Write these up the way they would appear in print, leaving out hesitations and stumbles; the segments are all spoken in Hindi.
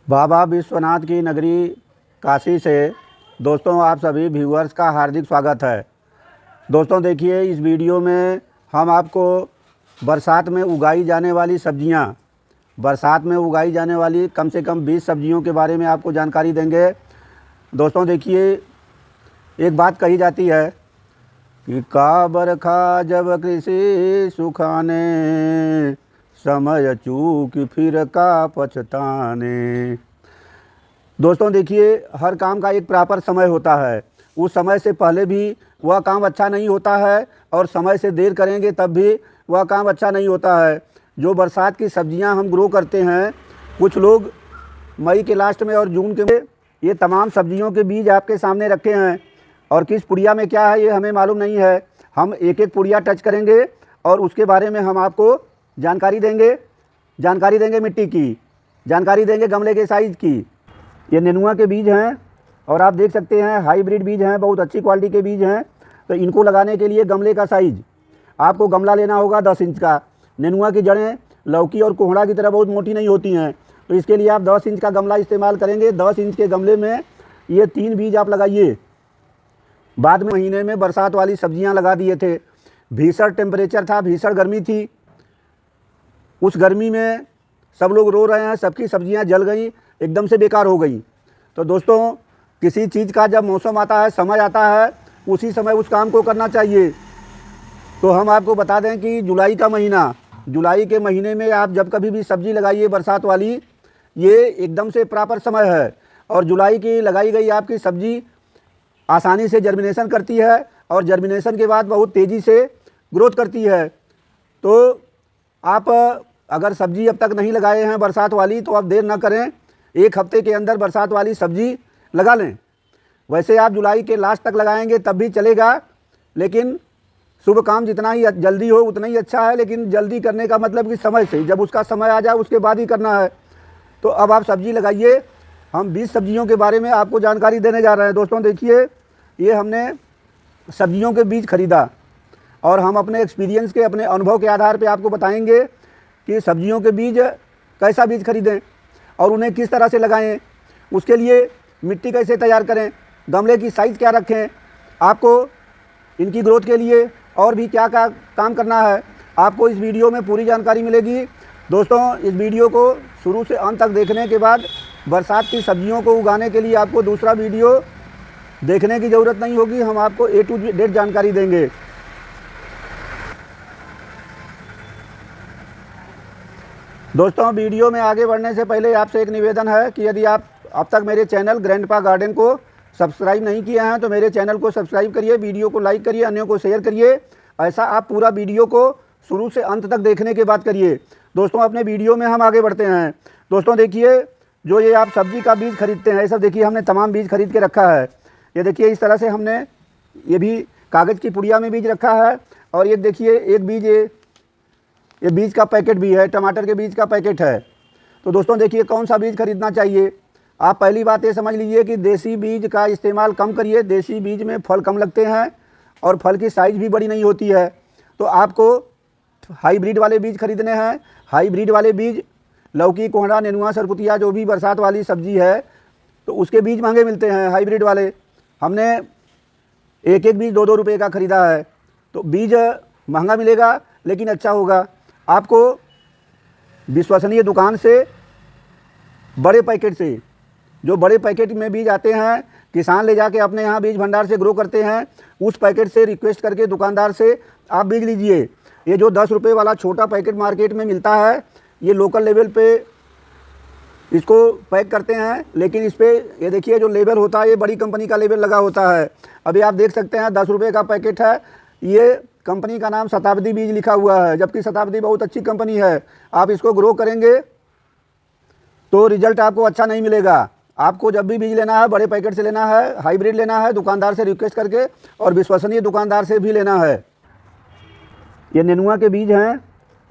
बाबा विश्वनाथ की नगरी काशी से दोस्तों आप सभी व्यूअर्स का हार्दिक स्वागत है। दोस्तों देखिए, इस वीडियो में हम आपको बरसात में उगाई जाने वाली सब्जियां, बरसात में उगाई जाने वाली कम से कम 20 सब्जियों के बारे में आपको जानकारी देंगे। दोस्तों देखिए, एक बात कही जाती है कि का बरखा जब कृषि सुखाने, समय चूक फिर का पछताने। दोस्तों देखिए, हर काम का एक प्रॉपर समय होता है। उस समय से पहले भी वह काम अच्छा नहीं होता है और समय से देर करेंगे तब भी वह काम अच्छा नहीं होता है। जो बरसात की सब्जियां हम ग्रो करते हैं, कुछ लोग मई के लास्ट में और जून के, ये तमाम सब्जियों के बीज आपके सामने रखे हैं और किस पुड़िया में क्या है ये हमें मालूम नहीं है। हम एक एक पुड़िया टच करेंगे और उसके बारे में हम आपको जानकारी देंगे मिट्टी की, जानकारी देंगे गमले के साइज़ की। ये नेनुआ के बीज हैं और आप देख सकते हैं हाइब्रिड बीज हैं, बहुत अच्छी क्वालिटी के बीज हैं। तो इनको लगाने के लिए गमले का साइज़ आपको गमला लेना होगा 10 इंच का। नेनुआ की जड़ें लौकी और कोहड़ा की तरह बहुत मोटी नहीं होती हैं, तो इसके लिए आप 10 इंच का गमला इस्तेमाल करेंगे। 10 इंच के गमले में ये 3 बीज आप लगाइए। बाद में महीने में बरसात वाली सब्जियां लगा दिए थे। भीषण टेम्परेचर था, भीषण गर्मी थी। उस गर्मी में सब लोग रो रहे हैं, सबकी सब्जियां जल गई, एकदम से बेकार हो गई। तो दोस्तों, किसी चीज़ का जब मौसम आता है, समय आता है, उसी समय उस काम को करना चाहिए। तो हम आपको बता दें कि जुलाई का महीना, जुलाई के महीने में आप जब कभी भी सब्ज़ी लगाइए बरसात वाली, ये एकदम से प्रॉपर समय है। और जुलाई की लगाई गई आपकी सब्ज़ी आसानी से जर्मिनेशन करती है और जर्मिनेशन के बाद बहुत तेज़ी से ग्रोथ करती है। तो आप अगर सब्ज़ी अब तक नहीं लगाए हैं बरसात वाली, तो आप देर ना करें, 1 हफ्ते के अंदर बरसात वाली सब्ज़ी लगा लें। वैसे आप जुलाई के लास्ट तक लगाएंगे तब भी चलेगा, लेकिन शुभ काम जितना ही जल्दी हो उतना ही अच्छा है। लेकिन जल्दी करने का मतलब कि समय से, जब उसका समय आ जाए उसके बाद ही करना है। तो अब आप सब्ज़ी लगाइए। हम 20 सब्जियों के बारे में आपको जानकारी देने जा रहे हैं। दोस्तों देखिए, ये हमने सब्जियों के बीज खरीदा और हम अपने एक्सपीरियंस के, अपने अनुभव के आधार पे आपको बताएंगे कि सब्जियों के बीज कैसा बीज खरीदें और उन्हें किस तरह से लगाएं। उसके लिए मिट्टी कैसे तैयार करें, गमले की साइज़ क्या रखें, आपको इनकी ग्रोथ के लिए और भी क्या क्या काम करना है, आपको इस वीडियो में पूरी जानकारी मिलेगी। दोस्तों, इस वीडियो को शुरू से अंत तक देखने के बाद बरसात की सब्जियों को उगाने के लिए आपको दूसरा वीडियो देखने की ज़रूरत नहीं होगी। हम आपको A to Z जानकारी देंगे। दोस्तों, वीडियो में आगे बढ़ने से पहले आपसे एक निवेदन है कि यदि आप अब तक मेरे चैनल ग्रैंडपा गार्डन को सब्सक्राइब नहीं किए हैं तो मेरे चैनल को सब्सक्राइब करिए, वीडियो को लाइक करिए, अन्यों को शेयर करिए। ऐसा आप पूरा वीडियो को शुरू से अंत तक देखने के बाद करिए। दोस्तों, अपने वीडियो में हम आगे बढ़ते हैं। दोस्तों देखिए, जो ये आप सब्जी का बीज खरीदते हैं, ये सब देखिए हमने तमाम बीज खरीद के रखा है। ये देखिए इस तरह से हमने ये भी कागज़ की पुड़िया में बीज रखा है। और ये देखिए एक बीज, ये बीज का पैकेट भी है, टमाटर के बीज का पैकेट है। तो दोस्तों देखिए, कौन सा बीज खरीदना चाहिए। आप पहली बात ये समझ लीजिए कि देसी बीज का इस्तेमाल कम करिए। देसी बीज में फल कम लगते हैं और फल की साइज़ भी बड़ी नहीं होती है। तो आपको हाइब्रिड वाले बीज खरीदने हैं। हाइब्रिड वाले बीज लौकी, कोहड़ा, नेनुआ, सरपुतिया, जो भी बरसात वाली सब्जी है, तो उसके बीज महंगे मिलते हैं हाइब्रिड वाले। हमने एक एक बीज 2-2 रुपये का ख़रीदा है। तो बीज महंगा मिलेगा लेकिन अच्छा होगा। आपको विश्वसनीय दुकान से, बड़े पैकेट से, जो बड़े पैकेट में बीज आते हैं, किसान ले जाके अपने यहाँ बीज भंडार से ग्रो करते हैं, उस पैकेट से रिक्वेस्ट करके दुकानदार से आप बीज लीजिए। ये जो 10 रुपये वाला छोटा पैकेट मार्केट में मिलता है, ये लोकल लेवल पे इसको पैक करते हैं, लेकिन इस पर ये देखिए जो लेबल होता है, ये बड़ी कंपनी का लेबल लगा होता है। अभी आप देख सकते हैं 10 रुपये का पैकेट है, ये कंपनी का नाम शताब्दी बीज लिखा हुआ है, जबकि शताब्दी बहुत अच्छी कंपनी है। आप इसको ग्रो करेंगे तो रिजल्ट आपको अच्छा नहीं मिलेगा। आपको जब भी बीज लेना है बड़े पैकेट से लेना है, हाइब्रिड लेना है, दुकानदार से रिक्वेस्ट करके, और विश्वसनीय दुकानदार से भी लेना है। ये नेनुआ के बीज हैं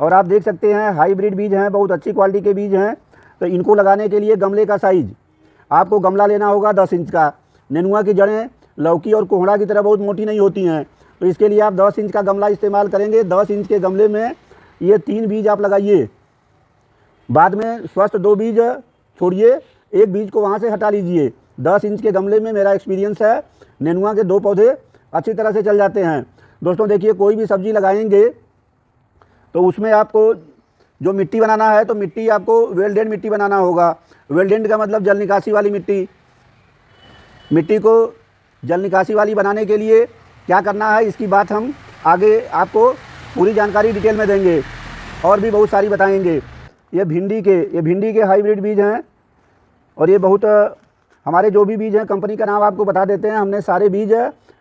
और आप देख सकते हैं हाइब्रिड बीज हैं, बहुत अच्छी क्वालिटी के बीज हैं। तो इनको लगाने के लिए गमले का साइज़ आपको गमला लेना होगा 10 इंच का। नेनुआ की जड़ें लौकी और कोहड़ा की तरह बहुत मोटी नहीं होती हैं, तो इसके लिए आप 10 इंच का गमला इस्तेमाल करेंगे। 10 इंच के गमले में ये 3 बीज आप लगाइए। बाद में स्वस्थ 2 बीज छोड़िए, एक बीज को वहाँ से हटा लीजिए। 10 इंच के गमले में मेरा एक्सपीरियंस है, नेनुआ के 2 पौधे अच्छी तरह से चल जाते हैं। दोस्तों देखिए, कोई भी सब्ज़ी लगाएंगे तो उसमें आपको जो मिट्टी बनाना है तो मिट्टी आपको वेल-ड्रेन्ड मिट्टी बनाना होगा। वेल-ड्रेन्ड का मतलब जल निकासी वाली मिट्टी। मिट्टी को जल निकासी वाली बनाने के लिए क्या करना है, इसकी बात हम आगे आपको पूरी जानकारी डिटेल में देंगे और भी बहुत सारी बताएंगे। ये भिंडी के हाइब्रिड बीज हैं और ये बहुत हमारे जो भी बीज हैं, कंपनी का नाम आपको बता देते हैं। हमने सारे बीज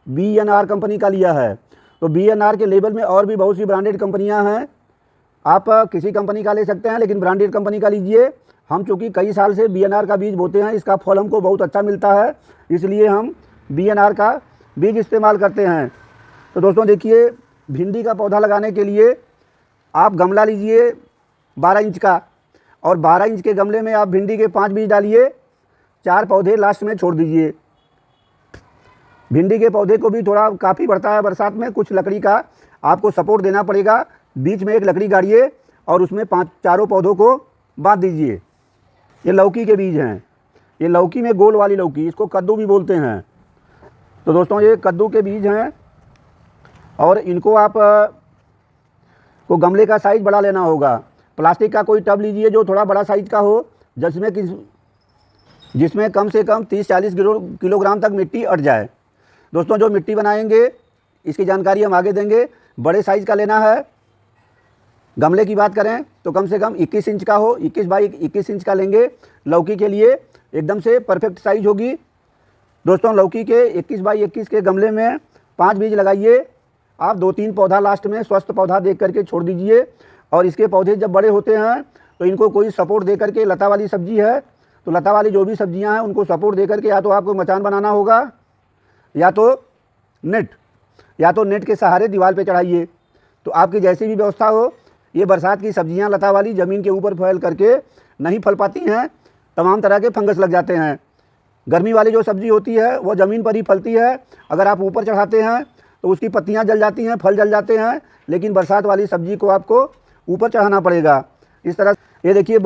BNR कंपनी का लिया है। तो BNR के लेबल में और भी बहुत सी ब्रांडेड कंपनियां हैं, आप किसी कंपनी का ले सकते हैं, लेकिन ब्रांडेड कंपनी का लीजिए। हम चूँकि कई साल से BNR का बीज बोते हैं, इसका फल हमको बहुत अच्छा मिलता है, इसलिए हम BNR का बीज इस्तेमाल करते हैं। तो दोस्तों देखिए, भिंडी का पौधा लगाने के लिए आप गमला लीजिए 12 इंच का, और 12 इंच के गमले में आप भिंडी के 5 बीज डालिए, 4 पौधे लास्ट में छोड़ दीजिए। भिंडी के पौधे को भी थोड़ा काफ़ी बढ़ता है बरसात में, कुछ लकड़ी का आपको सपोर्ट देना पड़ेगा। बीच में एक लकड़ी गाड़िए और उसमें 4 पौधों को बांध दीजिए। ये लौकी के बीज हैं, ये लौकी में गोल वाली लौकी, इसको कद्दू भी बोलते हैं। तो दोस्तों ये कद्दू के बीज हैं और इनको आप को गमले का साइज़ बड़ा लेना होगा। प्लास्टिक का कोई टब लीजिए जो थोड़ा बड़ा साइज़ का हो, जिसमें कम से कम 30-40 किलोग्राम तक मिट्टी अट जाए। दोस्तों जो मिट्टी बनाएंगे इसकी जानकारी हम आगे देंगे। बड़े साइज़ का लेना है। गमले की बात करें तो कम से कम 21 इंच का हो, 21 बाई 21 इंच का लेंगे। लौकी के लिए एकदम से परफेक्ट साइज़ होगी। दोस्तों लौकी के 21 बाई 21 के गमले में 5 बीज लगाइए। आप 2-3 पौधा लास्ट में स्वस्थ पौधा देख करके छोड़ दीजिए। और इसके पौधे जब बड़े होते हैं तो इनको कोई सपोर्ट दे करके, लता वाली सब्जी है तो लता वाली जो भी सब्जियां हैं उनको सपोर्ट दे करके या तो आपको मचान बनाना होगा या तो नेट के सहारे दीवार पे चढ़ाइए। तो आपकी जैसी भी व्यवस्था हो, ये बरसात की सब्जियां लता वाली ज़मीन के ऊपर फैल करके नहीं फल पाती हैं, तमाम तरह के फंगस लग जाते हैं। गर्मी वाली जो सब्ज़ी होती है वो ज़मीन पर ही फलती है, अगर आप ऊपर चढ़ाते हैं तो उसकी पत्तियां जल जाती हैं, फल जल जाते हैं। लेकिन बरसात वाली सब्ज़ी को आपको ऊपर चढ़ाना पड़ेगा। इस तरह ये देखिए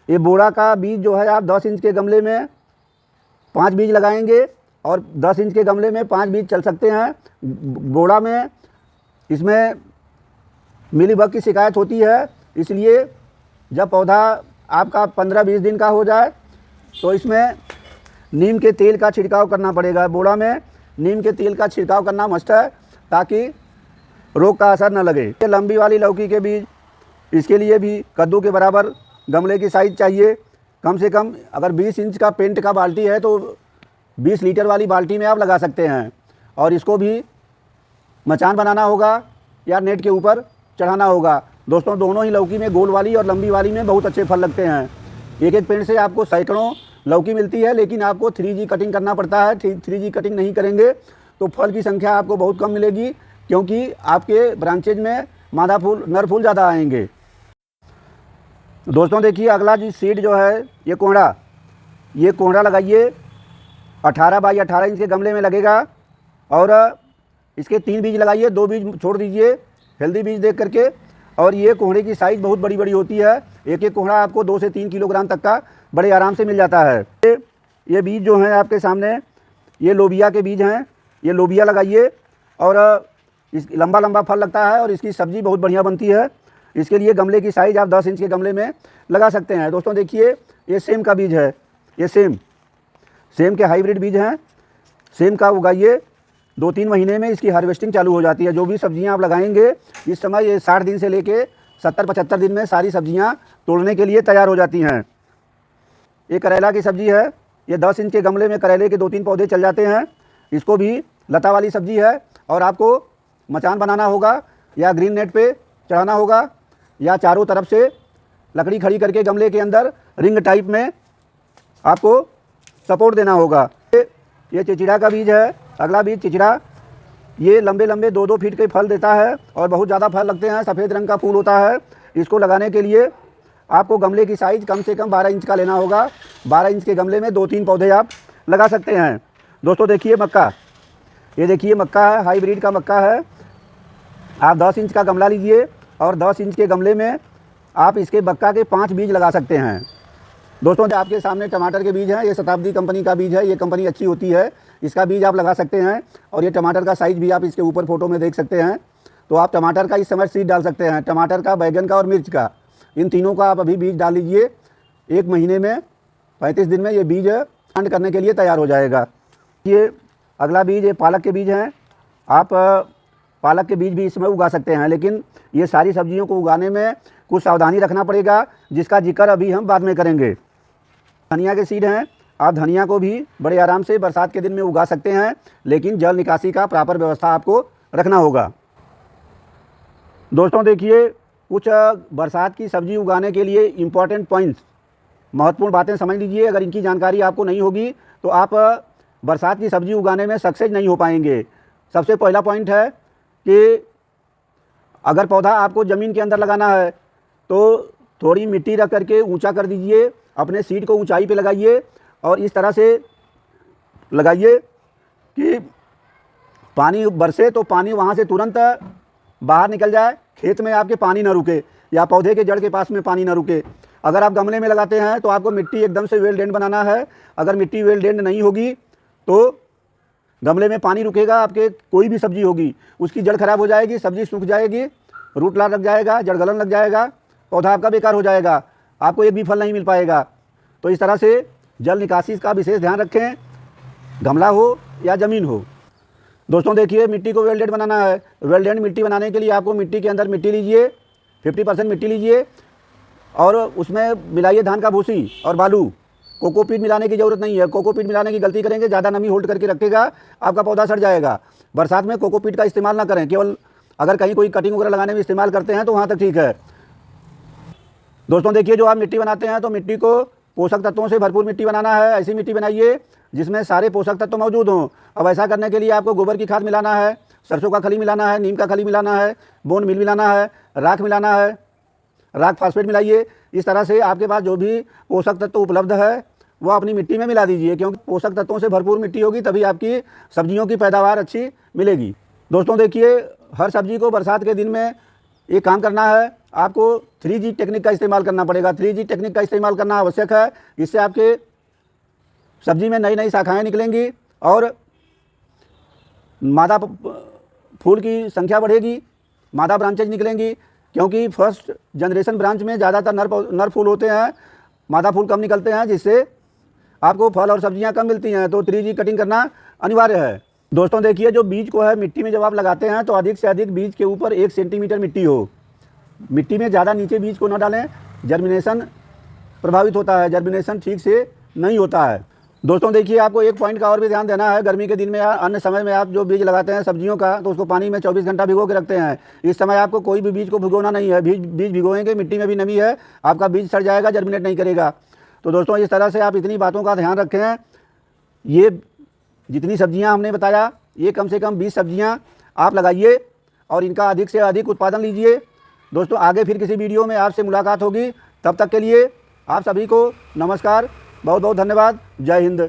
ये बोड़ा का बीज जो है आप 10 इंच के गमले में 5 बीज लगाएंगे और 10 इंच के गमले में 5 बीज चल सकते हैं। बोड़ा में इसमें मिलीबग की शिकायत होती है, इसलिए जब पौधा आपका 15-20 दिन का हो जाए तो इसमें नीम के तेल का छिड़काव करना पड़ेगा। बोड़ा में नीम के तेल का छिड़काव करना मस्ट है ताकि रोग का असर न लगे। ये लंबी वाली लौकी के बीज, इसके लिए भी कद्दू के बराबर गमले की साइज़ चाहिए। कम से कम अगर 20 इंच का पेंट का बाल्टी है तो 20 लीटर वाली बाल्टी में आप लगा सकते हैं। और इसको भी मचान बनाना होगा या नेट के ऊपर चढ़ाना होगा। दोस्तों दोनों ही लौकी में, गोल वाली और लंबी वाली में बहुत अच्छे फल लगते हैं। एक पेड़ से आपको सैकड़ों लौकी मिलती है, लेकिन आपको 3G कटिंग करना पड़ता है। 3G कटिंग नहीं करेंगे तो फल की संख्या आपको बहुत कम मिलेगी, क्योंकि आपके ब्रांचेज में मादा फूल, नर फूल ज़्यादा आएंगे। दोस्तों देखिए, अगला जी सीड जो है ये कोहड़ा लगाइए। 18 बाई 18 इंच के गमले में लगेगा और इसके 3 बीज लगाइए, 2 बीज छोड़ दीजिए हेल्दी बीज देख करके। और ये कोहड़े की साइज़ बहुत बड़ी बड़ी होती है। एक कोहड़ा आपको 2 से 3 किलोग्राम तक का बड़े आराम से मिल जाता है। ये बीज जो हैं आपके सामने, ये लोबिया के बीज हैं। ये लोबिया लगाइए और इस लंबा लंबा फल लगता है और इसकी सब्ज़ी बहुत बढ़िया बनती है। इसके लिए गमले की साइज़ आप 10 इंच के गमले में लगा सकते हैं। दोस्तों देखिए, ये सेम का बीज है। ये सेम के हाइब्रिड बीज हैं। सेम का उगाइए, 2-3 महीने में इसकी हार्वेस्टिंग चालू हो जाती है। जो भी सब्जियां आप लगाएंगे इस समय, ये 60 दिन से लेके 70-75 दिन में सारी सब्जियां तोड़ने के लिए तैयार हो जाती हैं। ये करेला की सब्ज़ी है। ये 10 इंच के गमले में करेले के 2-3 पौधे चल जाते हैं। इसको भी लता वाली सब्ज़ी है और आपको मचान बनाना होगा या ग्रीन नेट पे चढ़ाना होगा या चारों तरफ से लकड़ी खड़ी करके गमले के अंदर रिंग टाइप में आपको सपोर्ट देना होगा। ये चिचिड़ा का बीज है। अगला बीज चिचिड़ा, ये लंबे लंबे 2-2 फीट के फल देता है और बहुत ज़्यादा फल लगते हैं। सफ़ेद रंग का फूल होता है। इसको लगाने के लिए आपको गमले की साइज़ कम से कम 12 इंच का लेना होगा। 12 इंच के गमले में 2-3 पौधे आप लगा सकते हैं। दोस्तों देखिए मक्का, ये देखिए मक्का है, हाइब्रिड का मक्का है। आप 10 इंच का गमला लीजिए और 10 इंच के गमले में आप इसके मक्का के 5 बीज लगा सकते हैं। दोस्तों आपके सामने टमाटर के बीज हैं, ये शताब्दी कंपनी का बीज है। ये कंपनी अच्छी होती है, इसका बीज आप लगा सकते हैं। और ये टमाटर का साइज़ भी आप इसके ऊपर फ़ोटो में देख सकते हैं। तो आप टमाटर का इस समय सीड डाल सकते हैं, टमाटर का, बैगन का और मिर्च का, इन तीनों का आप अभी बीज डाल लीजिए। 1 महीने में 35 दिन में ये बीज प्लांट करने के लिए तैयार हो जाएगा। ये अगला बीज ये पालक के बीज हैं। आप पालक के बीज भी इसमें उगा सकते हैं, लेकिन ये सारी सब्जियों को उगाने में कुछ सावधानी रखना पड़ेगा, जिसका जिक्र अभी हम बाद में करेंगे। धनिया के सीड हैं, आप धनिया को भी बड़े आराम से बरसात के दिन में उगा सकते हैं, लेकिन जल निकासी का प्रॉपर व्यवस्था आपको रखना होगा। दोस्तों देखिए, कुछ बरसात की सब्ज़ी उगाने के लिए इम्पॉर्टेंट पॉइंट्स, महत्वपूर्ण बातें समझ लीजिए। अगर इनकी जानकारी आपको नहीं होगी तो आप बरसात की सब्ज़ी उगाने में सक्सेस नहीं हो पाएंगे। सबसे पहला पॉइंट है कि अगर पौधा आपको ज़मीन के अंदर लगाना है तो थोड़ी मिट्टी रख करके ऊंचा कर दीजिए, अपने सीड को ऊंचाई पे लगाइए और इस तरह से लगाइए कि पानी बरसे तो पानी वहाँ से तुरंत बाहर निकल जाए, खेत में आपके पानी ना रुके या पौधे के जड़ के पास में पानी ना रुके। अगर आप गमले में लगाते हैं तो आपको मिट्टी एकदम से वेल ड्रेन बनाना है। अगर मिट्टी वेल ड्रेन नहीं होगी तो गमले में पानी रुकेगा, आपके कोई भी सब्जी होगी उसकी जड़ खराब हो जाएगी, सब्जी सूख जाएगी, रूट लार लग जाएगा, जड़ गलन लग जाएगा, पौधा आपका बेकार हो जाएगा, आपको एक भी फल नहीं मिल पाएगा। तो इस तरह से जल निकासी का विशेष ध्यान रखें, गमला हो या ज़मीन हो। दोस्तों देखिए, मिट्टी को वेल ड्रेन बनाना है। वेल ड्रेन मिट्टी बनाने के लिए आपको मिट्टी के अंदर मिट्टी लीजिए, 50% मिट्टी लीजिए और उसमें मिलाइए धान का भूसी और बालू। कोकोपीट मिलाने की ज़रूरत नहीं है। कोकोपीट मिलाने की गलती करेंगे, ज़्यादा नमी होल्ड करके रखेगा, आपका पौधा सड़ जाएगा। बरसात में कोकोपीट का इस्तेमाल ना करें, केवल अगर कहीं कोई कटिंग वगैरह लगाने में इस्तेमाल करते हैं तो वहाँ तक ठीक है। दोस्तों देखिए, जो आप मिट्टी बनाते हैं तो मिट्टी को पोषक तत्वों से भरपूर मिट्टी बनाना है। ऐसी मिट्टी बनाइए जिसमें सारे पोषक तत्व मौजूद हों। अब ऐसा करने के लिए आपको गोबर की खाद मिलाना है, सरसों का खली मिलाना है, नीम का खली मिलाना है, बोन मिल मिलाना है, राख मिलाना है, राख फास्फेट मिलाइए। इस तरह से आपके पास जो भी पोषक तत्व उपलब्ध है वो अपनी मिट्टी में मिला दीजिए, क्योंकि पोषक तत्वों से भरपूर मिट्टी होगी तभी आपकी सब्जियों की पैदावार अच्छी मिलेगी। दोस्तों देखिए, हर सब्जी को बरसात के दिन में एक काम करना है, आपको 3G टेक्निक का इस्तेमाल करना पड़ेगा। 3G टेक्निक का इस्तेमाल करना आवश्यक है। इससे आपके सब्जी में नई नई शाखाएं निकलेंगी और मादा फूल की संख्या बढ़ेगी, मादा ब्रांचेज निकलेंगी, क्योंकि फर्स्ट जनरेशन ब्रांच में ज़्यादातर नर फूल होते हैं, मादा फूल कम निकलते हैं, जिससे आपको फल और सब्जियां कम मिलती हैं। तो 3G कटिंग करना अनिवार्य है। दोस्तों देखिए, जो बीज को है मिट्टी में जब आप लगाते हैं तो अधिक से अधिक बीज के ऊपर 1 सेंटीमीटर मिट्टी हो। मिट्टी में ज़्यादा नीचे बीज को न डालें, जर्मिनेशन प्रभावित होता है, जर्मिनेशन ठीक से नहीं होता है। दोस्तों देखिए, आपको एक पॉइंट का और भी ध्यान देना है। गर्मी के दिन में या अन्य समय में आप जो बीज लगाते हैं सब्जियों का, तो उसको पानी में 24 घंटा भिगो के रखते हैं। इस समय आपको कोई भी बीज को भिगोना नहीं है। बीज भिगोएंगे, मिट्टी में भी नमी है, आपका बीज सड़ जाएगा, जर्मिनेट नहीं करेगा। तो दोस्तों इस तरह से आप इतनी बातों का ध्यान रखें। ये जितनी सब्जियां हमने बताया, ये कम से कम 20 सब्जियां आप लगाइए और इनका अधिक से अधिक उत्पादन लीजिए। दोस्तों आगे फिर किसी वीडियो में आपसे मुलाकात होगी। तब तक के लिए आप सभी को नमस्कार, बहुत बहुत धन्यवाद। जय हिंद।